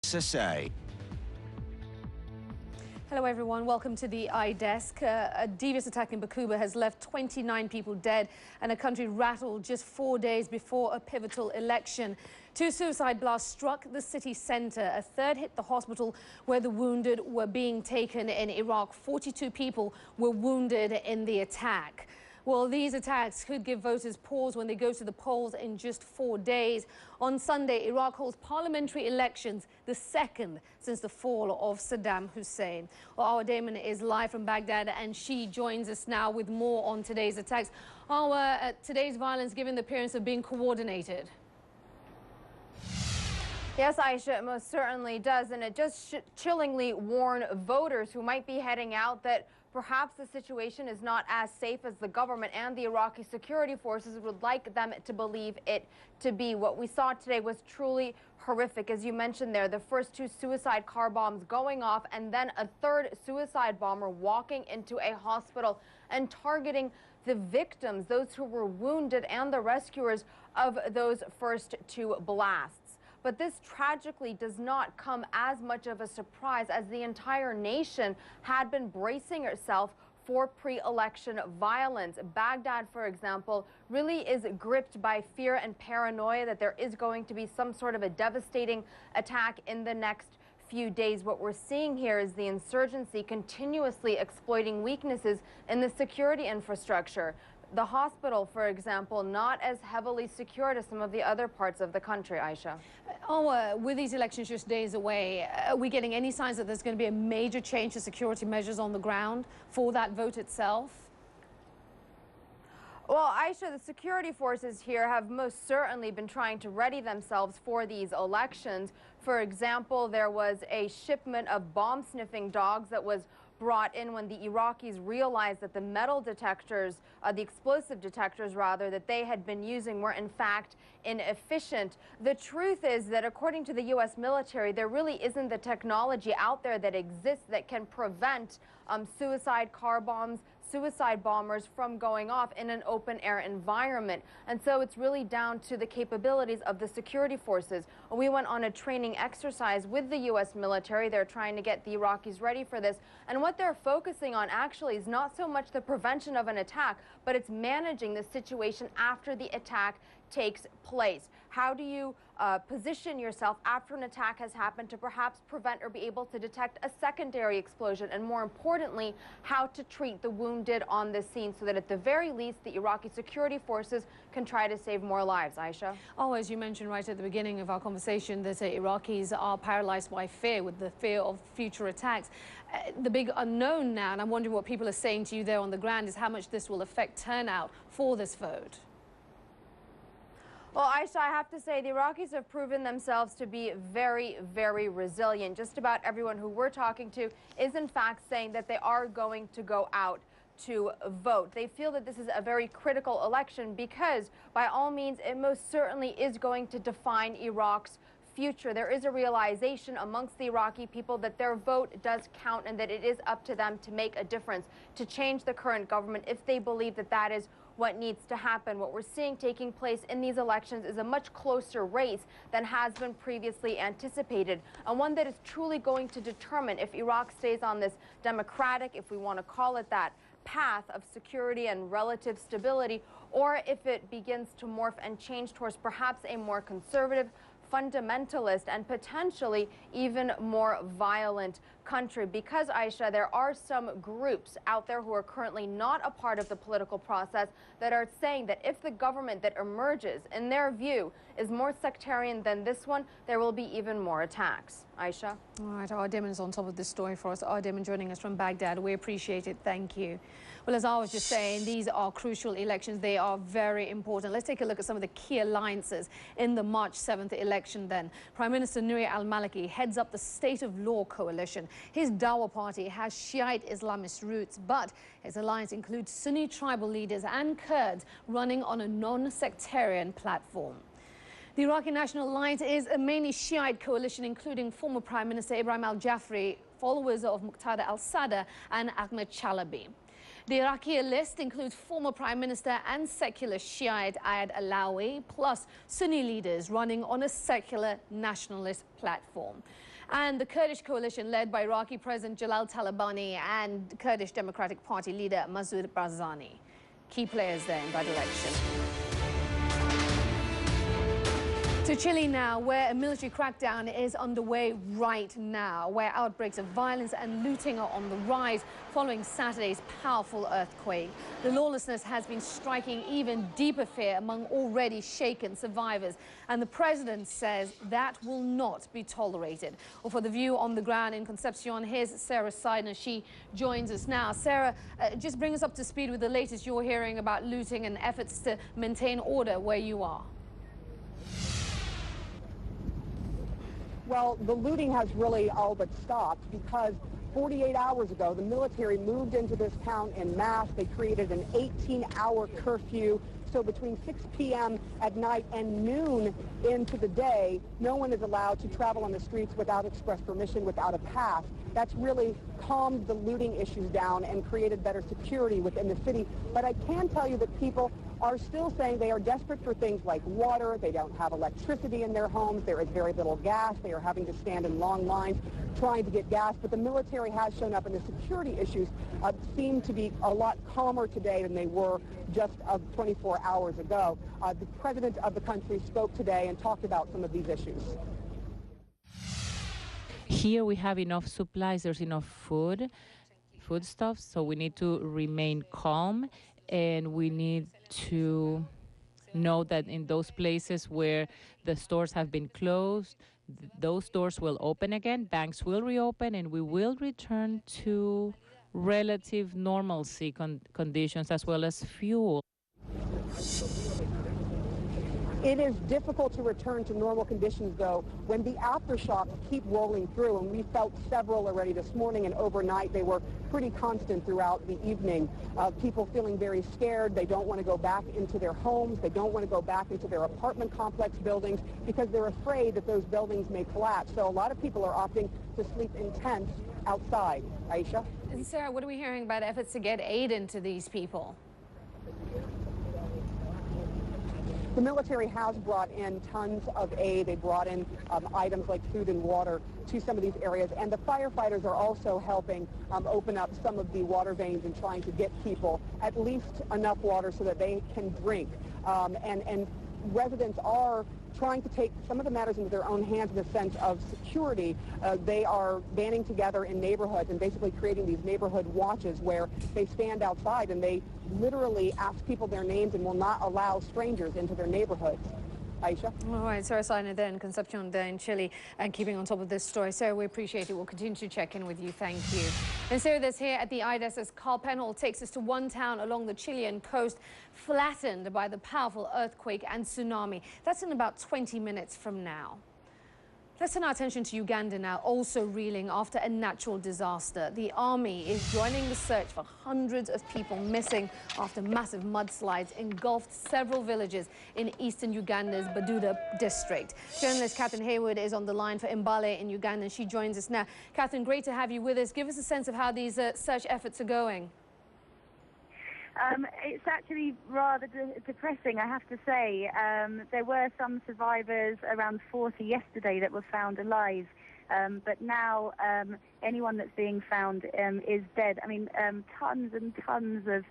Say. Hello everyone, welcome to the iDesk. A devious attack in Bakuba has left 29 people dead and a country rattled just 4 days before a pivotal election. Two suicide blasts struck the city centre. A third hit the hospital where the wounded were being taken in Iraq. 42 people were wounded in the attack. Well, these attacks could give voters pause when they go to the polls in just 4 days. On Sunday, Iraq holds parliamentary elections, the second since the fall of Saddam Hussein. Well, Awa Damon is live from Baghdad, and she joins us now with more on today's attacks. Awa, today's violence given the appearance of being coordinated. Yes, Aisha, it most certainly does, and it just chillingly warned voters who might be heading out that perhaps the situation is not as safe as the government and the Iraqi security forces would like them to believe it to be. What we saw today was truly horrific. As you mentioned there, the first two suicide car bombs going off and then a third suicide bomber walking into a hospital and targeting the victims, those who were wounded, and the rescuers of those first two blasts. But this tragically does not come as much of a surprise as the entire nation had been bracing itself for pre-election violence. Baghdad, for example, really is gripped by fear and paranoia that there is going to be some sort of a devastating attack in the next few days. What we're seeing here is the insurgency continuously exploiting weaknesses in the security infrastructure. The hospital, for example, not as heavily secured as some of the other parts of the country, Aisha. With these elections just days away, are we getting any signs that there's going to be a major change to security measures on the ground for that vote itself? Well, Aisha, the security forces here have most certainly been trying to ready themselves for these elections. For example, there was a shipment of bomb-sniffing dogs that was brought in when the Iraqis realized that the metal detectors, the explosive detectors rather, that they had been using were in fact inefficient. The truth is that according to the U.S. military, there really isn't the technology out there that exists that can prevent suicide car bombs, suicide bombers from going off in an open air environment. And so it's really down to the capabilities of the security forces. We went on a training exercise with the U.S. military. They're trying to get the Iraqis ready for this. And what they're focusing on actually is not so much the prevention of an attack, but it's managing the situation after the attack takes place. How do you position yourself after an attack has happened to perhaps prevent or be able to detect a secondary explosion? And more importantly, how to treat the wounded on this scene so that at the very least the Iraqi security forces can try to save more lives, Aisha. Oh, as you mentioned right at the beginning of our conversation, that Iraqis are paralyzed by fear, with the fear of future attacks. The big unknown now, and I'm wondering what people are saying to you there on the ground, is how much this will affect turnout for this vote. Well, Aisha, I have to say the Iraqis have proven themselves to be very, very resilient. Just about everyone who we're talking to is in fact saying that they are going to go out to vote. They feel that this is a very critical election because by all means it most certainly is going to define Iraq's future. There is a realization amongst the Iraqi people that their vote does count and that it is up to them to make a difference, to change the current government if they believe that that is what needs to happen. What we're seeing taking place in these elections is a much closer race than has been previously anticipated, and one that is truly going to determine if Iraq stays on this democratic, if we want to call it that, path of security and relative stability, or if it begins to morph and change towards perhaps a more conservative, fundamentalist, and potentially even more violent country. Because, Aisha, there are some groups out there who are currently not a part of the political process that are saying that if the government that emerges, in their view, is more sectarian than this one, there will be even more attacks. Aisha? All right, Awa Damon is on top of this story for us. Awa Damon joining us from Baghdad. We appreciate it. Thank you. Well, as I was just saying, these are crucial elections. They are very important. Let's take a look at some of the key alliances in the March 7th election then. Prime Minister Nouri al-Maliki heads up the State of Law coalition. His Dawa party has Shiite Islamist roots, but his alliance includes Sunni tribal leaders and Kurds running on a non-sectarian platform. The Iraqi National Alliance is a mainly Shiite coalition, including former Prime Minister Ibrahim al-Jafari, followers of Muqtada al-Sadr and Ahmed Chalabi. The Iraqi list includes former Prime Minister and secular Shiite Ayad Alawi, plus Sunni leaders running on a secular nationalist platform. And the Kurdish coalition led by Iraqi President Jalal Talabani and Kurdish Democratic Party leader Masoud Barzani. Key players there in that election. To Chile now, where a military crackdown is underway right now, where outbreaks of violence and looting are on the rise following Saturday's powerful earthquake. The lawlessness has been striking even deeper fear among already shaken survivors. And the president says that will not be tolerated. Well, for the view on the ground in Concepcion, here's Sarah Seidner. She joins us now. Sarah, just bring us up to speed with the latest you're hearing about looting and efforts to maintain order where you are. Well, the looting has really all but stopped because 48 hours ago, the military moved into this town en masse. They created an 18-hour curfew. So between 6 p.m. at night and noon into the day, no one is allowed to travel on the streets without express permission, without a pass. That's really calmed the looting issues down and created better security within the city. But I can tell you that people are still saying they are desperate for things like water. They don't have electricity in their homes. There is very little gas. They are having to stand in long lines trying to get gas. But the military has shown up, and the security issues seem to be a lot calmer today than they were just 24 hours ago. The president of the country spoke today and talked about some of these issues. Here we have enough supplies, there's enough foodstuffs, so we need to remain calm, and we need to know that in those places where the stores have been closed, those stores will open again, banks will reopen, and we will return to relative normalcy conditions as well as fuel. It is difficult to return to normal conditions, though, when the aftershocks keep rolling through, and we felt several already this morning and overnight. They were pretty constant throughout the evening. People feeling very scared. They don't want to go back into their homes. They don't want to go back into their apartment complex buildings because they're afraid that those buildings may collapse. So a lot of people are opting to sleep in tents outside. Aisha? And Sarah, what are we hearing about efforts to get aid into these people? The military has brought in tons of aid. They brought in items like food and water to some of these areas. And the firefighters are also helping open up some of the water veins and trying to get people at least enough water so that they can drink. And residents are trying to take some of the matters into their own hands in the sense of security. They are banding together in neighborhoods and basically creating these neighborhood watches where they stand outside and they literally ask people their names and will not allow strangers into their neighborhoods. Aisha? All right, Sarah Seidner there in Concepcion there in Chile, and keeping on top of this story. Sarah, we appreciate it. We'll continue to check in with you. Thank you. And Sarah, this here at the IDES as Carl Penhall takes us to one town along the Chilean coast flattened by the powerful earthquake and tsunami. That's in about 20 minutes from now. Let's turn our attention to Uganda now, also reeling after a natural disaster. The army is joining the search for hundreds of people missing after massive mudslides engulfed several villages in eastern Uganda's Baduda district. Journalist Catherine Hayward is on the line for Mbale in Uganda, and she joins us now. Catherine, great to have you with us. Give us a sense of how these search efforts are going. It's actually rather depressing, I have to say. There were some survivors, around 40 yesterday, that were found alive. But now anyone that's being found is dead. I mean, tons and tons of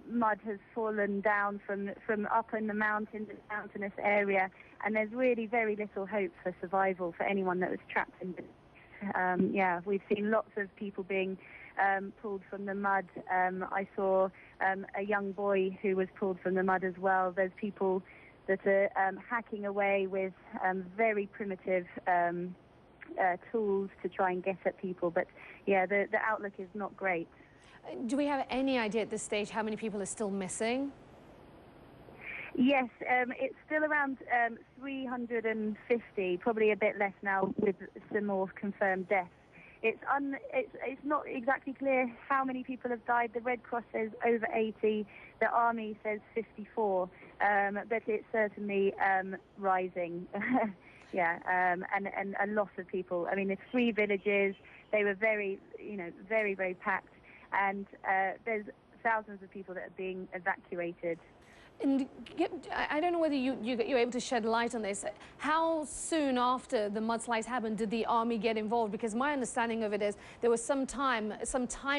mud has fallen down from up in the mountainous area. And there's really very little hope for survival for anyone that was trapped in it. Yeah, we've seen lots of people being pulled from the mud. I saw a young boy who was pulled from the mud as well. There's people that are hacking away with very primitive tools to try and get at people. But yeah, the outlook is not great. Do we have any idea at this stage how many people are still missing? Yes, it's still around 350, probably a bit less now with some more confirmed deaths. It's not exactly clear how many people have died. The Red Cross says over 80. The Army says 54. But it's certainly rising. Yeah, and a lot of people. I mean, there's 3 villages. They were very, very, very packed. And there's thousands of people that are being evacuated. And I don't know whether you're able to shed light on this. How soon after the mudslides happened did the army get involved? Because my understanding of it is there was some time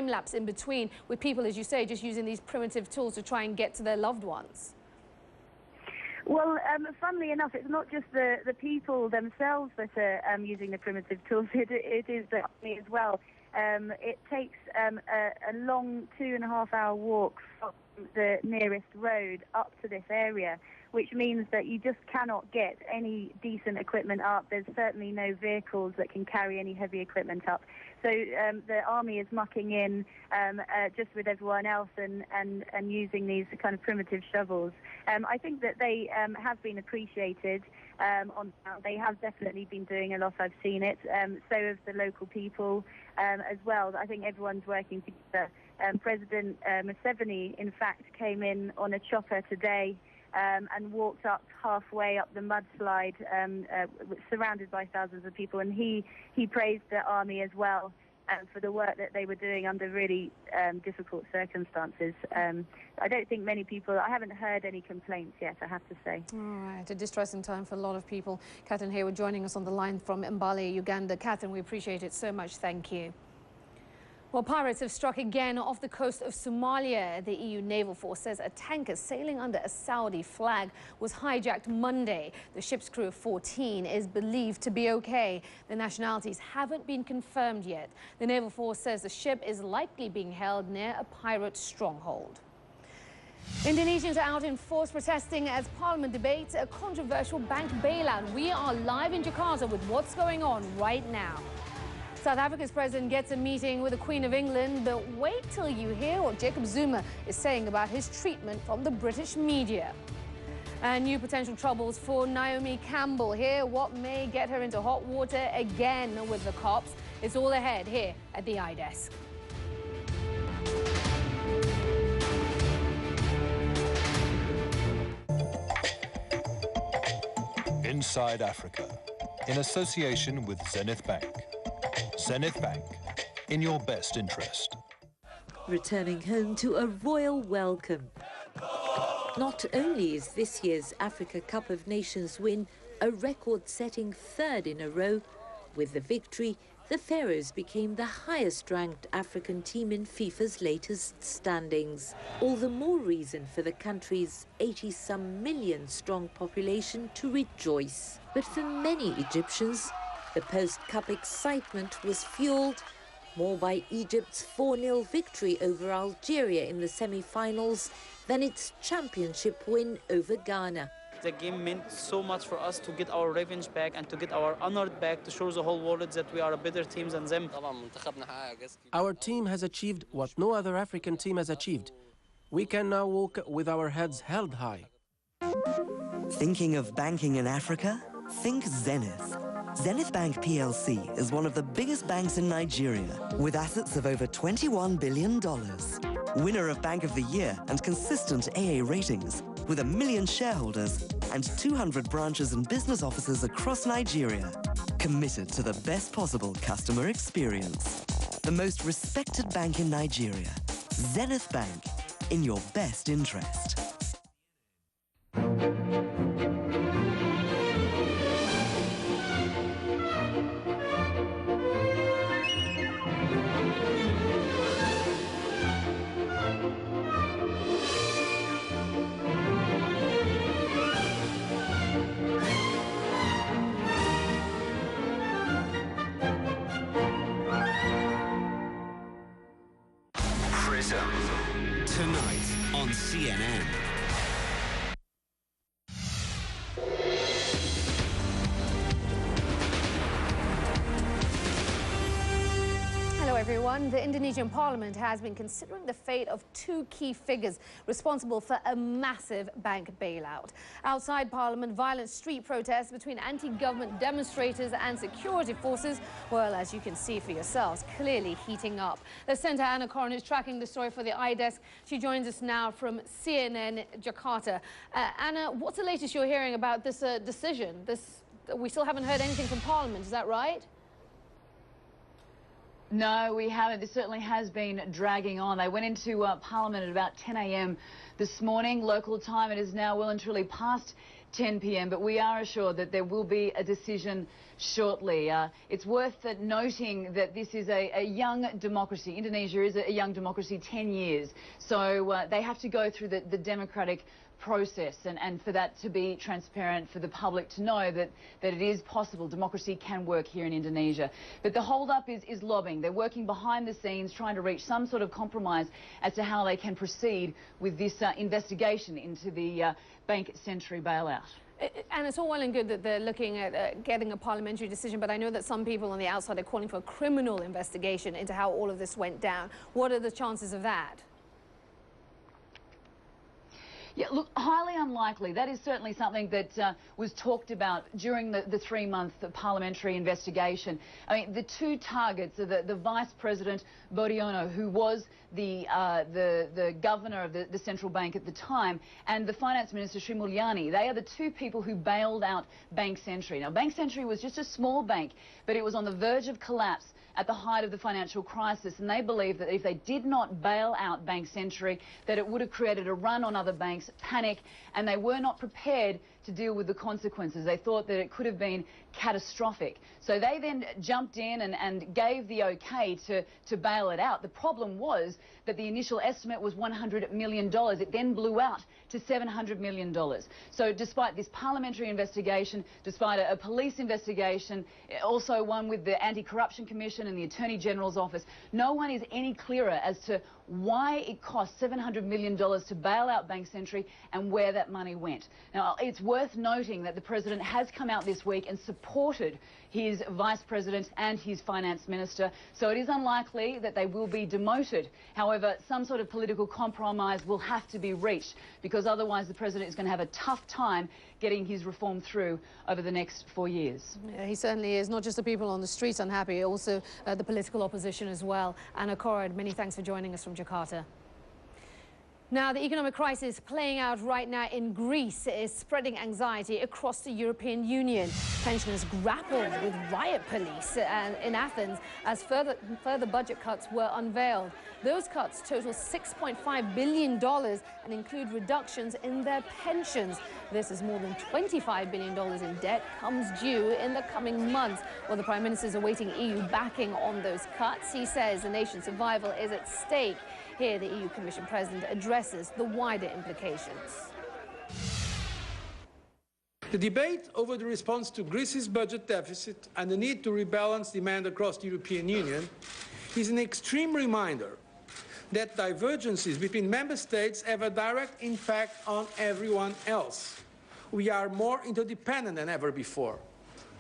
lapse in between with people, as you say, just using these primitive tools to try and get to their loved ones. Well, funnily enough, it's not just the people themselves that are using the primitive tools. It is the army as well. It takes a long 2.5-hour walk from the nearest road up to this area, which means that you just cannot get any decent equipment up. There's certainly no vehicles that can carry any heavy equipment up. So the army is mucking in just with everyone else and using these kind of primitive shovels. I think that they have been appreciated. They have definitely been doing a lot. I've seen it. So have the local people as well. I think everyone's working together. President Museveni, in fact, came in on a chopper today and walked up halfway up the mudslide, surrounded by thousands of people, and he praised the army as well for the work that they were doing under really difficult circumstances. I don't think many people, I haven't heard any complaints yet, I have to say. All right, a distressing time for a lot of people. Catherine Hayward joining us on the line from Mbale, Uganda. Catherine, we appreciate it so much. Thank you. Well, pirates have struck again off the coast of Somalia. The EU Naval Force says a tanker sailing under a Saudi flag was hijacked Monday. The ship's crew of 14 is believed to be okay. The nationalities haven't been confirmed yet. The Naval Force says the ship is likely being held near a pirate stronghold. Indonesians are out in force protesting as Parliament debates a controversial bank bailout. We are live in Jakarta with what's going on right now. South Africa's president gets a meeting with the Queen of England, but wait till you hear what Jacob Zuma is saying about his treatment from the British media. And new potential troubles for Naomi Campbell. Here, what may get her into hot water again with the cops. It's all ahead here at the iDesk. Inside Africa, in association with Zenith Bank. Zenith Bank, in your best interest. Returning home to a royal welcome. Not only is this year's Africa Cup of Nations win a record-setting third in a row, with the victory, the Pharaohs became the highest-ranked African team in FIFA's latest standings. All the more reason for the country's 80-some million-strong population to rejoice. But for many Egyptians, the post-Cup excitement was fueled more by Egypt's 4-0 victory over Algeria in the semi-finals than its championship win over Ghana. The game meant so much for us to get our revenge back and to get our honor back, to show the whole world that we are a better team than them. Our team has achieved what no other African team has achieved. We can now walk with our heads held high. Thinking of banking in Africa? Think Zenith. Zenith Bank PLC is one of the biggest banks in Nigeria, with assets of over $21 billion. Winner of Bank of the Year and consistent AA ratings, with 1 million shareholders and 200 branches and business offices across Nigeria. Committed to the best possible customer experience. The most respected bank in Nigeria. Zenith Bank, in your best interest. Tonight on CNN. Hello everyone. The Indonesian parliament has been considering the fate of two key figures responsible for a massive bank bailout. Outside parliament, violent street protests between anti-government demonstrators and security forces, well, as you can see for yourselves, clearly heating up. The Centre Anna Corin is tracking the story for the iDesk. She joins us now from CNN Jakarta. Anna, what's the latest you're hearing about this decision? We still haven't heard anything from parliament, is that right? No, we haven't. This certainly has been dragging on. They went into Parliament at about 10 a.m. this morning, local time. It is now well and truly past 10 p.m, but we are assured that there will be a decision shortly. It's worth noting that this is a young democracy. Indonesia is a young democracy, 10 years. So they have to go through the democratic process, and for that to be transparent, for the public to know that it is possible. Democracy can work here in Indonesia. But the hold-up is lobbying. They're working behind the scenes, trying to reach some sort of compromise as to how they can proceed with this investigation into the Bank Senturi bailout. And it's all well and good that they're looking at getting a parliamentary decision, but I know that some people on the outside are calling for a criminal investigation into how all of this went down. What are the chances of that? Yeah, look, highly unlikely. That is certainly something that was talked about during the 3-month parliamentary investigation. I mean, the two targets are the Vice President Budiono, who was the governor of the central bank at the time, and the Finance Minister Sri Mulyani. They are the two people who bailed out Bank Senturi. Now, Bank Senturi was just a small bank, but it was on the verge of collapse at the height of the financial crisis, and they believe that if they did not bail out Bank Senturi, that it would have created a run on other banks, panic, and they were not prepared to deal with the consequences. They thought that it could have been catastrophic. So they then jumped in and gave the okay to bail it out. The problem was that the initial estimate was $100 million. It then blew out to $700 million. So despite this parliamentary investigation, despite a police investigation, also one with the Anti-Corruption Commission and the Attorney General's office, no one is any clearer as to why it cost $700 million to bail out Bank Senturi and where that money went. Now, it's worth noting that the President has come out this week and supported his Vice President and his Finance Minister, so it is unlikely that they will be demoted. However, some sort of political compromise will have to be reached, because otherwise the President is going to have a tough time getting his reform through over the next 4 years. Yeah, he certainly is. Not just the people on the streets unhappy, also the political opposition as well. Anna Korad, many thanks for joining us from Jakarta. Now, the economic crisis playing out right now in Greece is spreading anxiety across the European Union. Pensioners grappled with riot police in Athens as further budget cuts were unveiled. Those cuts total $6.5 billion and include reductions in their pensions. This is more than $25 billion in debt comes due in the coming months. While the Prime Minister is awaiting EU backing on those cuts, he says the nation's survival is at stake. Here, the EU Commission President addresses the wider implications. The debate over the response to Greece's budget deficit and the need to rebalance demand across the European Union is an extreme reminder that divergences between member states have a direct impact on everyone else. We are more interdependent than ever before.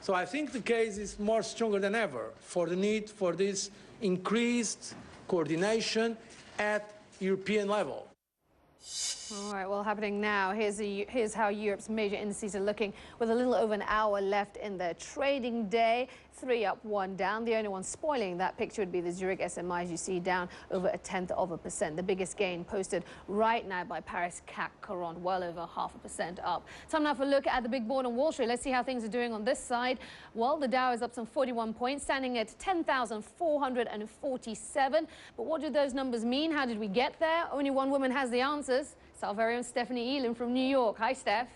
So I think the case is more stronger than ever for the need for this increased coordination at European level. All right, well, happening now, here's how Europe's major indices are looking with a little over an hour left in their trading day. 3 up, 1 down. The only one spoiling that picture would be the Zurich SMI, as you see, down over 0.1%. The biggest gain posted right now by Paris CAC 40, well over 0.5% up. Time now for a look at the big board on Wall Street. Let's see how things are doing on this side. Well, the Dow is up some 41 points, standing at 10,447. But what do those numbers mean? How did we get there? Only one woman has the answers. It's our very own Stephanie Elam from New York. Hi, Steph.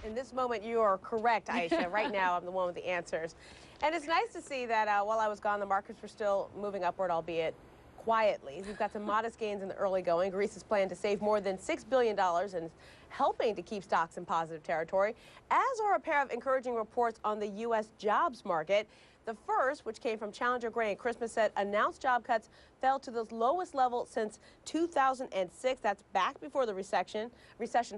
In this moment, you are correct, Aisha. Right now, I'm the one with the answers. And it's nice to see that while I was gone, the markets were still moving upward, albeit quietly. We've got some modest gains in the early going. Greece is planning to save more than $6 billion and is helping to keep stocks in positive territory, as are a pair of encouraging reports on the U.S. jobs market. The first, which came from Challenger Gray and Christmas, said announced job cuts fell to the lowest level since 2006. That's back before the recession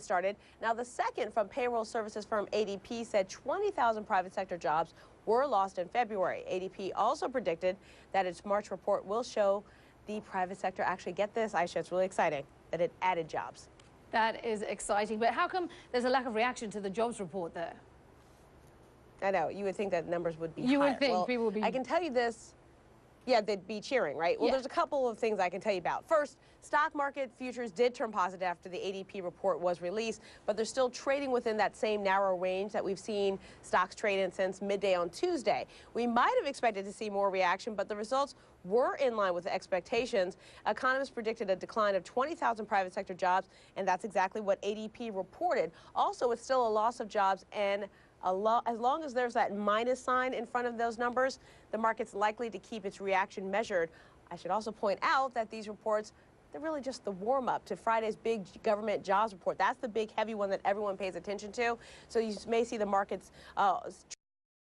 started. Now, the second, from payroll services firm ADP, said 20,000 private sector jobs were lost in February. ADP also predicted that its March report will show the private sector actually, get this, Aisha, it's really exciting, that it added jobs. That is exciting. But how come there's a lack of reaction to the jobs report there? I know. You would think that numbers would be higher. You would think people would be... I can tell you this. Yeah, they'd be cheering, right? Well, there's a couple of things I can tell you about. First, stock market futures did turn positive after the ADP report was released, but they're still trading within that same narrow range that we've seen stocks trade in since midday on Tuesday. We might have expected to see more reaction, but the results were in line with expectations. Economists predicted a decline of 20,000 private sector jobs, and that's exactly what ADP reported. Also, it's still a loss of jobs, and as long as there's that minus sign in front of those numbers, the market's likely to keep its reaction measured. I should also point out that these reports, they're really just the warm-up to Friday's big government jobs report. That's the big, heavy one that everyone pays attention to. So you may see the markets